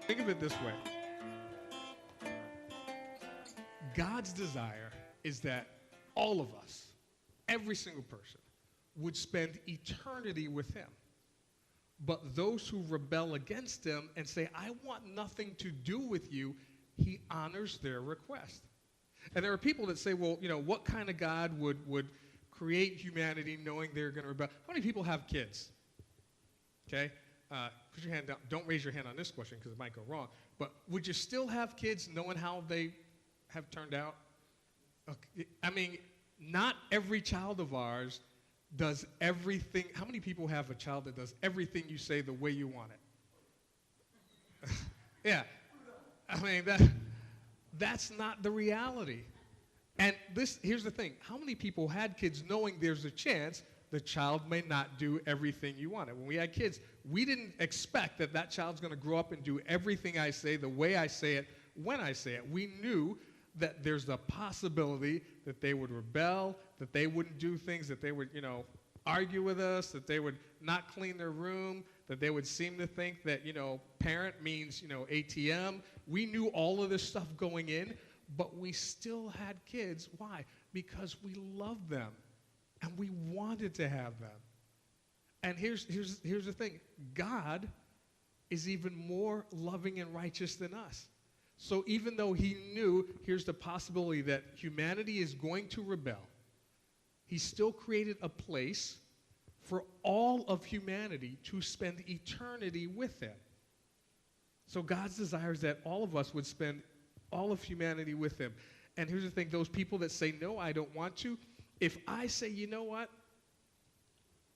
Think of it this way. God's desire is that all of us, every single person, would spend eternity with him. But those who rebel against him and say, I want nothing to do with you, he honors their request. And there are people that say, well, what kind of God would create humanity knowing they're going to rebel? How many people have kids? Okay? Put your hand down. Don't raise your hand on this question because it might go wrong. But would you still have kids knowing how they have turned out? Okay. I mean, not every child of ours does everything. How many people have a child that does everything you say the way you want it? Yeah. I mean, that's not the reality. And here's the thing. How many people had kids knowing there's a chance the child may not do everything you wanted? When we had kids, we didn't expect that child's going to grow up and do everything I say the way I say it when I say it. We knew that there's the possibility that they would rebel, that they wouldn't do things, that they would, argue with us, that they would not clean their room, that they would seem to think that, parent means, ATM. We knew all of this stuff going in, but we still had kids. Why? Because we loved them, and we wanted to have them. And here's the thing. God is even more loving and righteous than us. So even though he knew, here's the possibility that humanity is going to rebel, he still created a place for all of humanity to spend eternity with him. So God's desire is that all of us would spend all of humanity with him. And here's the thing, those people that say, no, I don't want to, if I say, you know what,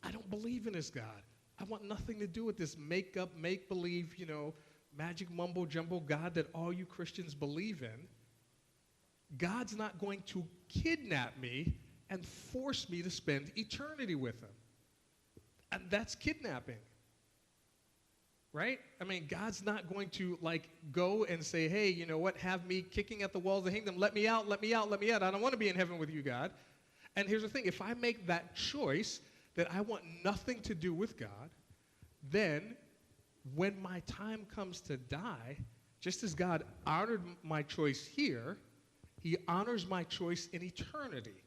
I don't believe in this God. I want nothing to do with this make-up, make-believe, magic mumbo-jumbo God that all you Christians believe in. God's not going to kidnap me and force me to spend eternity with him. And that's kidnapping. Right? I mean, God's not going to, go and say, hey, you know what, have me kicking at the walls of the kingdom. Let me out, let me out, let me out. I don't want to be in heaven with you, God. And here's the thing. If I make that choice that I want nothing to do with God, then when my time comes to die, just as God honored my choice here, he honors my choice in eternity.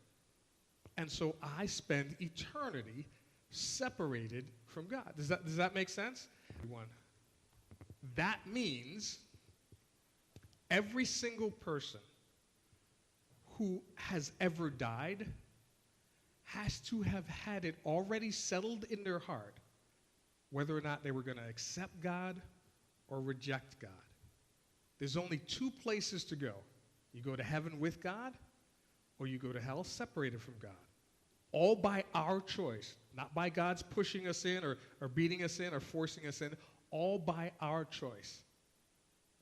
And so I spend eternity separated from God. Does that make sense? That means every single person who has ever died has to have had it already settled in their heart whether or not they were going to accept God or reject God. There's only two places to go. You go to heaven with God, or you go to hell separated from God. All by our choice, not by God's pushing us in or beating us in or forcing us in, all by our choice.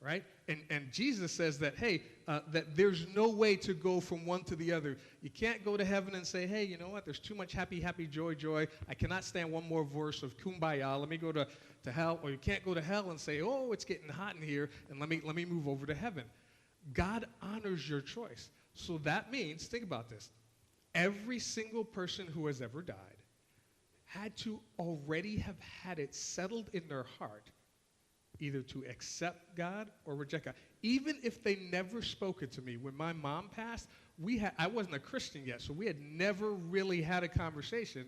Right? And Jesus says that, hey, that there's no way to go from one to the other. You can't go to heaven and say, hey, you know what? There's too much happy, happy, joy, joy. I cannot stand one more verse of kumbaya. Let me go to hell. Or you can't go to hell and say, oh, it's getting hot in here, and let me move over to heaven. God honors your choice. So that means, think about this. Every single person who has ever died had to already have had it settled in their heart either to accept God or reject God. Even if they never spoke it to me. When my mom passed, I wasn't a Christian yet, so we had never really had a conversation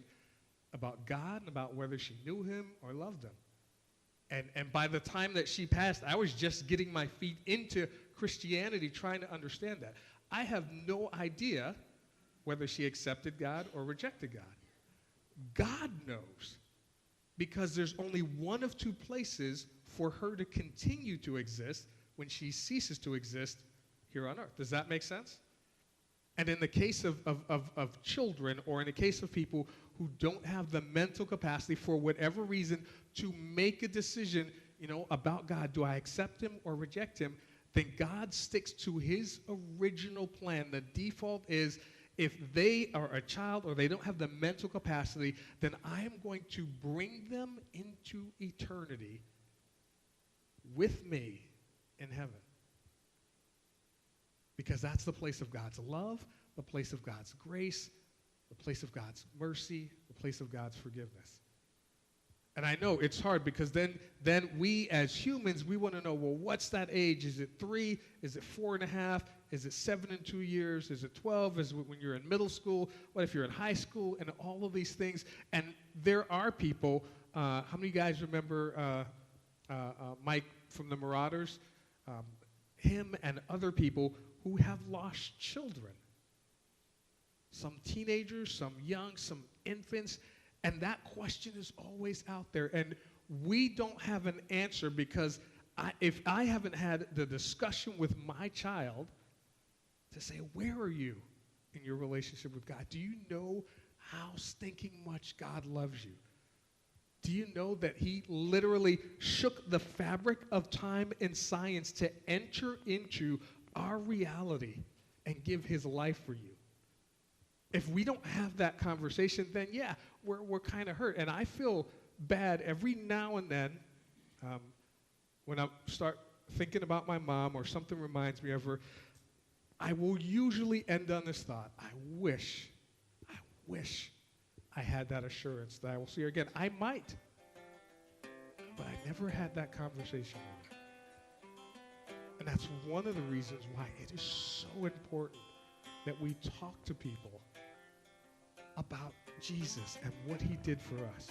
about God and about whether she knew him or loved him. And by the time that she passed, I was just getting my feet into Christianity, trying to understand that. I have no idea whether she accepted God or rejected God. God knows, because there's only one of two places for her to continue to exist when she ceases to exist here on earth. Does that make sense? And in the case of children, or in the case of people who don't have the mental capacity for whatever reason to make a decision, about God, do I accept him or reject him, then God sticks to his original plan. The default is, if they are a child or they don't have the mental capacity, then I am going to bring them into eternity with me in heaven. Because that's the place of God's love, the place of God's grace, the place of God's mercy, the place of God's forgiveness. And I know it's hard because then we as humans, we want to know, well, what's that age? Is it 3? Is it 4.5? Is it 7 and 2 years? Is it 12? Is it when you're in middle school? What if you're in high school? And all of these things. And there are people, how many of you guys remember Mike from the Marauders? Him and other people who have lost children. Some teenagers, some young, some infants. And that question is always out there. And we don't have an answer because if I haven't had the discussion with my child to say, where are you in your relationship with God? Do you know how stinking much God loves you? Do you know that he literally shook the fabric of time and science to enter into our reality and give his life for you? If we don't have that conversation, then yeah, we're kind of hurt. And I feel bad every now and then when I start thinking about my mom or something reminds me of her. I will usually end on this thought: I wish I had that assurance that I will see her again. I might, but I never had that conversation with her. And that's one of the reasons why it is so important that we talk to people about Jesus and what he did for us.